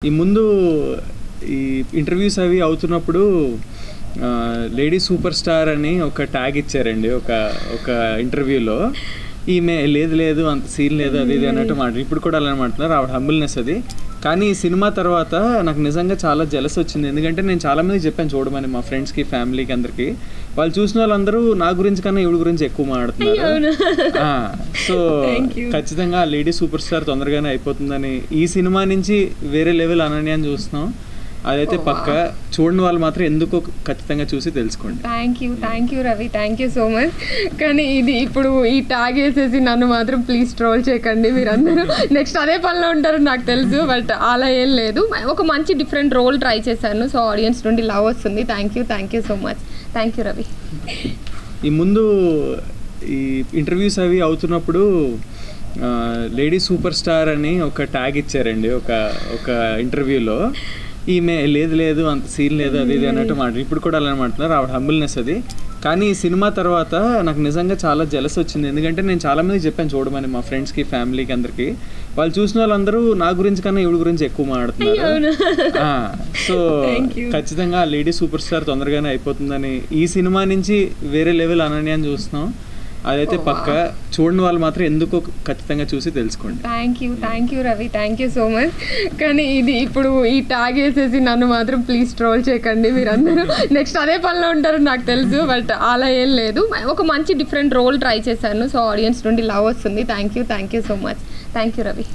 ఈ ముందు ఈ ఇంటర్వ్యూస్ అవి అవుతున్నప్పుడు లేడీ సూపర్ స్టార్ అని ఒక ట్యాగ్ ఇచ్చారండి ఒక ఇంటర్వ్యూలో. ఈమె లేదు అంత సీన్ లేదు అది ఇది అన్నట్టు ఇప్పుడు కూడా అలానే మాట్లాడుతున్నారు. ఆవిడ హంబుల్నెస్ అది. కానీ ఈ సినిమా తర్వాత నాకు నిజంగా చాలా జెలస్ వచ్చింది. ఎందుకంటే నేను చాలామందికి చెప్పాను చూడమని, మా ఫ్రెండ్స్కి, ఫ్యామిలీకి, అందరికీ. వాళ్ళు చూసిన వాళ్ళందరూ నా గురించి కన్నా ఈవిడ గురించి ఎక్కువ మాట్లాడుతున్నారు. సో ఖచ్చితంగా లేడీ సూపర్ స్టార్ తొందరగానే అయిపోతుందని, ఈ సినిమా నుంచి వేరే లెవెల్ అనన్యాన్ని చూస్తున్నాం. అదైతే పక్క. చూడని వాళ్ళు మాత్రం ఎందుకో ఖచ్చితంగా చూసి తెలుసుకోండి. Thank you Ravi, thank you so much. కానీ ఇది ఇప్పుడు ఈ ట్యాగ్ వేసేసి నన్ను మాత్రం ప్లీజ్ ట్రోల్ చేయకండి మీరందరూ. నెక్స్ట్ అదే పనిలో ఉంటారు నాకు తెలుసు, బట్ అలా ఏం లేదు. ఒక మంచి డిఫరెంట్ రోల్ ట్రై చేశాను. సో ఆడియన్స్ నుండి లవ్ వస్తుంది. Thank you so much. Thank you Ravi. ఈ ముందు ఈ ఇంటర్వ్యూస్ అవి అవుతున్నప్పుడు లేడీ సూపర్ స్టార్ అని ఒక ట్యాగ్ ఇచ్చారండి ఒక ఇంటర్వ్యూలో. ఈమె లేదు అంత సీన్ లేదు అది ఇది అన్నట్టు ఇప్పుడు కూడా అలానే మాట్లాడుతున్నారు. ఆవిడ హంబుల్నెస్ అది. కానీ ఈ సినిమా తర్వాత నాకు నిజంగా చాలా జెలస్ వచ్చింది. ఎందుకంటే నేను చాలామందికి చెప్పాను చూడమని, మా ఫ్రెండ్స్కి, ఫ్యామిలీకి, అందరికీ. వాళ్ళు చూసిన వాళ్ళందరూ నా గురించి కన్నా ఈవిడ గురించి ఎక్కువ మాట్లాడుతున్నారు. సో ఖచ్చితంగా లేడీ సూపర్ స్టార్ తొందరగానే అయిపోతుందని, ఈ సినిమా నుంచి వేరే లెవెల్ అనన్యాన్ని చూస్తున్నాం. అదైతే పక్క. చూడని వాళ్ళు మాత్రం ఎందుకో ఖచ్చితంగా చూసి తెలుసుకోండి. Thank you Ravi, thank you so much. కానీ ఇది ఇప్పుడు ఈ ట్యాగ్ వేసేసి నన్ను మాత్రం ప్లీజ్ ట్రోల్ చేయకండి మీరందరూ. నెక్స్ట్ అదే పనిలో ఉంటారు నాకు తెలుసు, బట్ అలా ఏం లేదు. ఒక మంచి డిఫరెంట్ రోల్ ట్రై చేశాను. సో ఆడియన్స్ నుండి లవ్ వస్తుంది. Thank you so much. Thank you Ravi.